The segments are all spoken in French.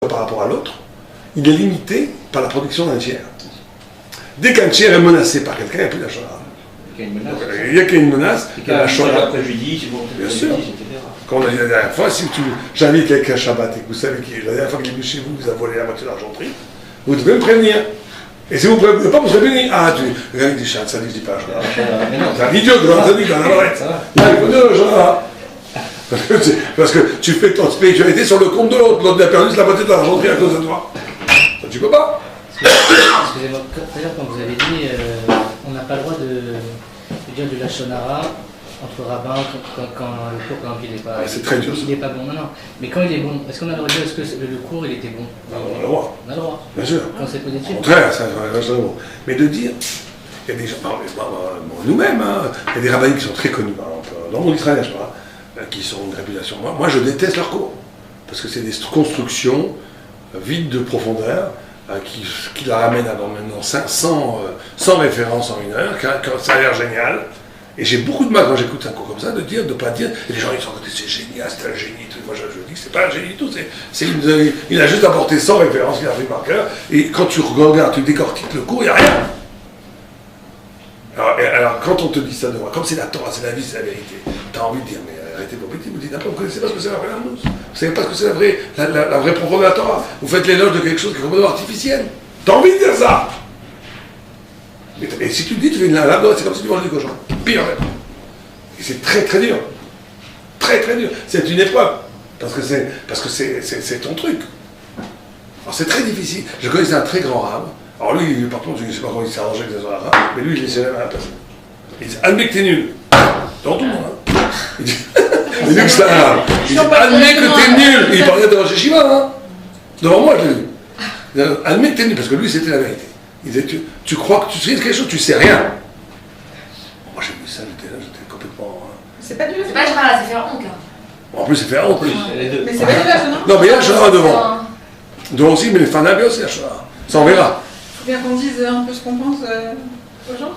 par rapport à l'autre, il est limité par la production d'un tiers. Dès qu'un tiers est menacé par quelqu'un, il n'y a plus d'Hashara. Il n'y a qu'il y a une menace, il y a l'Hashara. Bien sûr. Comme on a dit la dernière fois, si j'invite quelqu'un Shabbat et que vous savez qu'il la dernière fois qu'il est venu chez vous, vous a volé la moitié de l'argenterie, vous devez me prévenir. Et si vous ne prévenez pas, vous serez béni. Ah, tu regarde, il dit ça dit, je dis pas Hashara. C'est un idiot de ça dit, il faut dire Hashara. Parce que tu fais ton spiritualité sur le compte de l'autre. L'autre a perdu la moitié de l'argenterie à cause de toi. Ça, tu peux pas. Excusez-moi, d'ailleurs, quand vous avez dit on n'a pas le droit de dire du lachonara entre rabbins quand le cours, par exemple, il n'est pas, c'est très dur, il n'est pas bon. Non. Mais quand il est bon, est-ce qu'on a le droit de dire est-ce que le cours il était bon? On a le droit. On a le droit. Bien sûr. Quand c'est positif. Au contraire, ça c'est bon. Mais de dire, il y a des gens, nous-mêmes, hein, il y a des rabbins qui sont très connus, par exemple, dans mon Israël, je crois, qui sont une réputation. Moi, je déteste leurs cours. Parce que c'est des constructions vides de profondeur. Qui la ramène à maintenant 100 références en une heure, ça a l'air génial. Et j'ai beaucoup de mal quand j'écoute un cours comme ça de ne pas dire, et les gens ils sont à côté, c'est génial, c'est un génie, tout. Moi je dis que c'est pas un génie du tout, il a juste apporté 100 références qu'il a fait par cœur, et quand tu regardes, tu décortiques le cours, il n'y a rien. Alors quand on te dit ça de moi, comme c'est la Torah, c'est la vie, c'est la vérité, tu as envie de dire, mais arrêtez vos bêtises, vous dites, vous ne connaissez pas ce que c'est la vraie Arnous. Vous ne savez pas ce que c'est la vraie profondeur de la Torah. Vous faites l'éloge de quelque chose qui est complètement artificiel. Tu as envie de dire ça. Et si tu le dis, tu fais une lave, c'est comme si tu manges du cochon. Pire même. Et c'est très très dur. Très très dur. C'est une épreuve. Parce que c'est ton truc. Alors c'est très difficile. Je connaissais un très grand rab. Alors lui, par contre, je ne sais pas comment il s'est arrangé avec les autres arabes, mais lui, il laissait la main à la personne. Il dit, admets que t'es nul. Dans tout le monde, hein. Il dit, il dit que c'est un arabe. Il dit, admets que t'es nul. Et il parlait devant Shiva, hein. Devant moi, je l'ai dit. Admets que t'es nul, parce que lui, c'était la vérité. Il disait, tu crois que tu sais quelque chose, tu sais rien. Moi, j'ai vu ça, j'étais complètement... C'est pas du C'est pas Shemara, c'est faire honte, là. En plus, c'est faire honte, plus. Mais c'est pas du lâche, non? Non, mais il y a Shara devant. Devant aussi, mais les Fanabi aussi, il y a Shara. Ça, on verra. Faut bien qu'on dise un peu ce qu'on pense aux gens.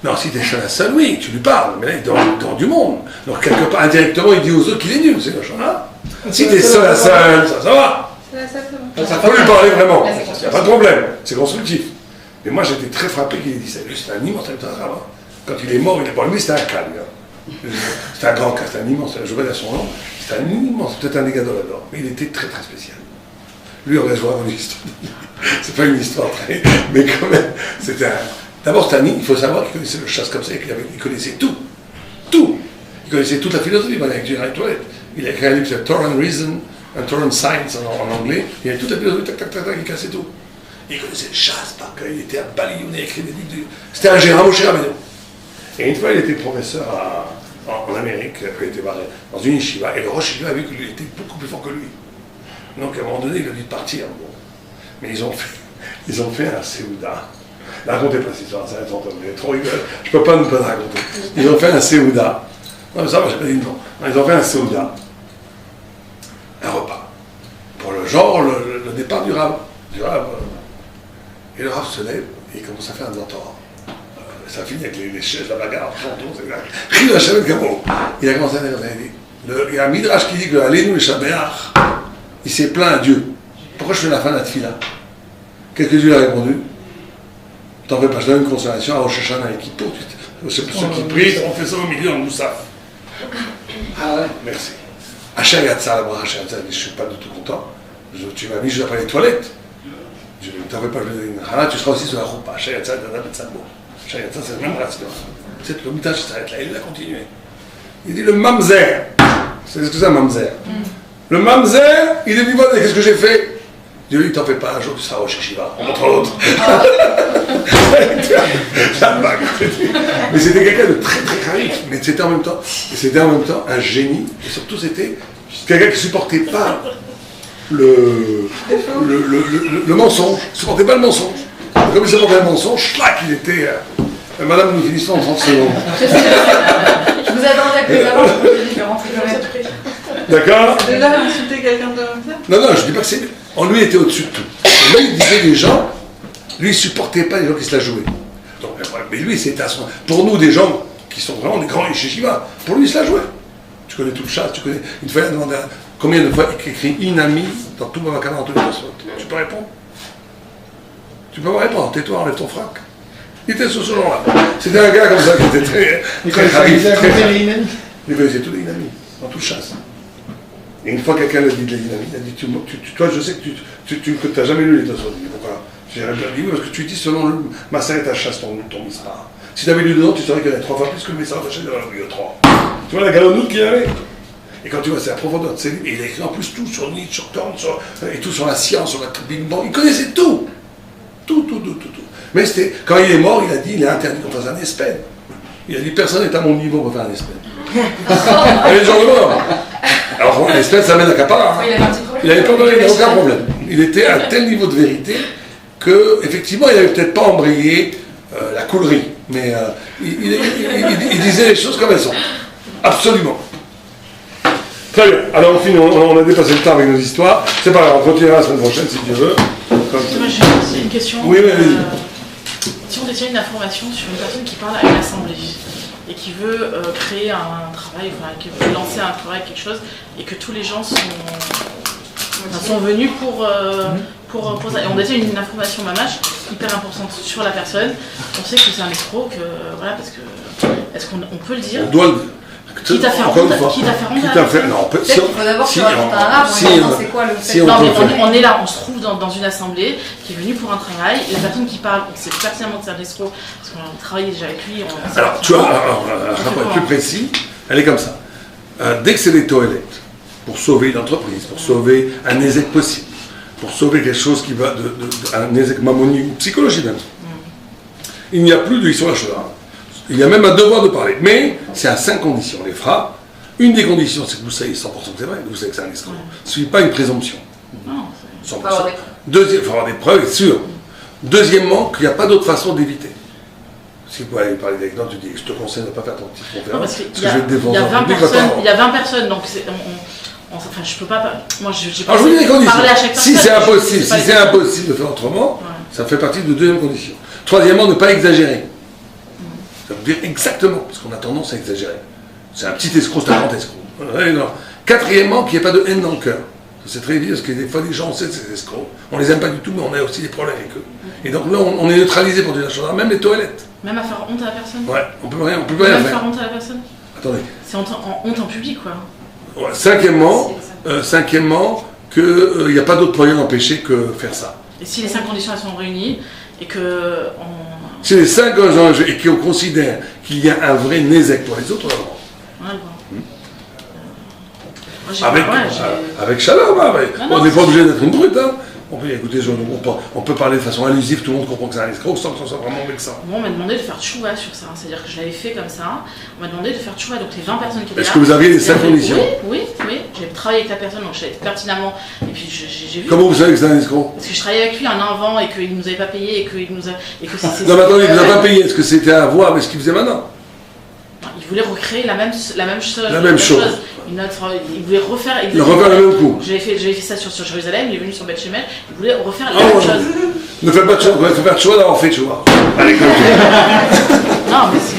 Non, si t'es seul, oui, tu lui parles, mais là, il est dans du monde. Donc, quelque part, indirectement, il dit aux autres qu'il est nul, c'est le Shara. Si t'es seul à seul, ça va. C'est la seule. Ça peut lui parler vraiment. Il n'y a pas de problème. C'est constructif. Mais moi, j'étais très frappé qu'il ait dit ça. Lui, c'était un immense arabe. Quand il est mort, lui, c'était un calme. C'était un grand cas, c'était un immense. Je vais dire son nom. C'était un immense, peut-être un des gars de là-dedans. Mais il était très, très spécial. Lui, on va voir une histoire. C'est pas une histoire très. Mais quand même, c'était un. D'abord, Tani, il faut savoir qu'il connaissait le chasse comme ça et qu'il connaissait tout. Tout. Il connaissait toute la philosophie. Il a écrit il a écrit un livre qui s'appelle Torah and Reason, un Torah and Science en anglais. Il avait toute la philosophie, tac, il cassait tout. Il connaissait le chasse par cœur, il était un balayonné, il écrit des livres. C'était un gérant, Moshe Rabbeinu. Et une fois, il était professeur en Amérique, il était dans une yeshiva, et le Rosh Yeshiva a vu qu'il était beaucoup plus fort que lui. Donc à un moment donné, il a dû partir. Bon. Mais ils ont fait un Séouda. Ne racontez pas cette histoire, ça va être trop rigolo. Je ne peux pas ne pas raconter. Ils ont fait un Séouda. Non, mais ça, moi, j'ai pas dit non. Ils ont fait un Séouda. Un repas. Pour le genre, le départ du rab. Et le rab se lève et il commence à faire un Torah. Ça finit avec les chaises, la bagarre, il a commencé à dire, il y a un midrash qui dit que Aleinu et Shabeach, il s'est plaint à Dieu. Pourquoi je fais la fin de la tefila? Qu'est-ce que Dieu a répondu? T'en fais pas, je donne une consolation à Rosh Hashanah et Kippour. Ceux qui prient, on fait ça au milieu en Moussaf. Ah ouais, merci. Asher Yatsa, la bracha Asher Yatsa, je ne suis pas du tout content. Tu m'as mis juste après les toilettes. Je ne t'en fais pas, je vais dire une tu seras aussi sur la roupa. Asher Yatsa, c'est le même ratio. C'est le mitage s'arrête là, il a continué. Il dit le mamzer. C'est ce que c'est un mamzer. Le mamzer, il est dit voilà, qu'est-ce que j'ai fait? Dieu lui, t'en fais pas, un jour tu seras au Shiva, on montre l'autre. Mais c'était quelqu'un de très très charisme, mais c'était en même temps un génie, et surtout c'était quelqu'un qui supportait pas le mensonge, il supportait pas le mensonge. Comme il supportait le mensonge, schlac, il était. Madame, nous finissons en 30 secondes. Je vous attendais plus avant, je vais rentrer dans la surprise. D'accord? C'est déjà insulter quelqu'un de comme ça? Non, je dis pas que c'est. En lui, il était au-dessus de tout. Et lui, il disait des gens, lui, il supportait pas les gens qui se la jouaient. Donc, mais lui, c'était à son. Pour nous, des gens qui sont vraiment des grands yeshiva, pour lui, il se la jouait. Tu connais tout le chat, tu connais. Une fois, il a demandé combien de fois il écrit Inami dans tout Babacar, dans tous les Tosfot. Tu peux répondre? Tu peux pas répondre, tais-toi, enlève ton frac. Il était sur ce genre-là. C'était un gars comme ça qui était très. Il connaissait les Inami. Il connaissait tous les Inami, dans toute chasse. Et une fois quelqu'un l'a dit de l'Inami, il a dit toi, je sais que tu n'as jamais lu les Tosfot. Pourquoi? J'ai dit oui, parce que tu dis selon le Masser et ta chasse, ton mispar. Si tu avais lu dedans, tu saurais qu'il y en a 3 fois plus que le Messar de ta chasse, il y en a 3. Tu vois la galonnoute qu'il y avait? Et quand tu vois, c'est la profondeur de ses livres, et il a écrit en plus tout sur Nietzsche, sur Thorne, et tout sur la science, sur la Big Bang. Il connaissait tout. Tout. Mais c'était, quand il est mort, il a dit, il est interdit qu'on fasse un espène. Il a dit, personne n'est à mon niveau pour faire un espène. Et les gens de mort. Alors, un espène, ça mène à Capara. Il avait pas donné, il n'a aucun problème. Il était à un tel niveau de vérité que, effectivement, il n'avait peut-être pas embrayé la coulerie. Mais il disait les choses comme elles sont. Absolument. Très bien. Alors, on a dépassé le temps avec nos histoires. C'est pas grave, on continuera la semaine prochaine si Dieu veut. Moi, j'ai une question. Oui, vas-y. Si on détient une information sur une personne qui parle à une assemblée et qui veut créer un travail, enfin, qui veut lancer un travail, quelque chose, et que tous les gens sont venus pour ça. Et on détient une information mamache hyper importante sur la personne. On sait que c'est un escroc, que voilà, parce que est-ce qu'on peut le dire? On doit le dire. Qui t'a fait honte? Non, peut-être qu'il faut d'abord se rajouter un arbre, c'est quoi le fait? Non, mais on est là, on se trouve dans une assemblée qui est venue pour un travail. La personne qui parle, on sait pertinemment que c'est un escroc, parce qu'on a travaillé déjà avec lui. Alors, tu vois, un rapport plus précis, elle est comme ça. Dès que c'est des toilettes, pour sauver une entreprise, pour sauver un échec possible, pour sauver quelque chose qui va un échec mammonique ou psychologique même, il n'y a plus de l'histoire de la. Il y a même un devoir de parler. Mais c'est à 5 conditions. On les fera. Une des conditions, c'est que vous savez 100% que c'est vrai, que vous savez que c'est un escroc. Ce n'est pas une présomption. Non, 100%. Deuxième, il faut avoir des preuves, c'est sûr. Deuxièmement, qu'il n'y a pas d'autre façon d'éviter. Si vous pouvez aller parler avec toi, tu dis, je te conseille de ne pas faire ton petit conférence. Parce qu'il y a 20 personnes, donc enfin, je peux pas. Moi, j'ai pas parlé à chaque personne. Si c'est impossible de faire autrement, ça fait partie de deuxième condition. Troisièmement, ne pas exagérer. Ça veut dire exactement, parce qu'on a tendance à exagérer. C'est un petit escroc, c'est un grand escroc. Quatrièmement, qu'il n'y ait pas de haine dans le cœur. C'est très évident, parce que des fois, les gens, on sait que c'est des escrocs. On les aime pas du tout, mais on a aussi des problèmes avec eux. Et donc là, on est neutralisé pour dire la chose, même les toilettes. Même à faire honte à la personne? Ouais, on peut pas rien faire. Même faire honte à la personne? Attendez. C'est honte en public, quoi. Ouais, cinquièmement, qu'il n'y a pas d'autre moyen d'empêcher que faire ça. Et si les 5 conditions elles sont réunies, et que si les 5 enjeux et qu'on considère qu'il y a un vrai nézek pour les autres, on a le droit. Avec Shalom, on n'est pas obligé d'être une brute. Hein. On peut écouter, on peut parler de façon allusive, tout le monde comprend que c'est un escroc sans que ce soit vraiment vexant. Moi, on m'a demandé de faire tchouva sur ça, c'est-à-dire que je l'avais fait comme ça. On m'a demandé de faire tchouva, donc les 20 personnes qui étaient là. Est-ce que vous aviez les 5 conditions? Oui, j'ai travaillé avec la personne, donc je savais pertinemment. Et puis j'ai vu. Comment vous savez que c'est un escroc? Parce que je travaillais avec lui un an avant et qu'il ne nous avait pas payé et que c'est. Non, mais attendez, il ne vous a pas payé. Est-ce que c'était à voir avec ce qu'il faisait maintenant? Il voulait recréer la même chose. Il voulait refaire le même coup. J'avais fait ça sur Jérusalem, il est venu sur Beth Shemesh, il voulait refaire la même chose. Ne faites pas de choix, il faut faire de choix d'avoir fait de choix. Allez, non, mais c'est.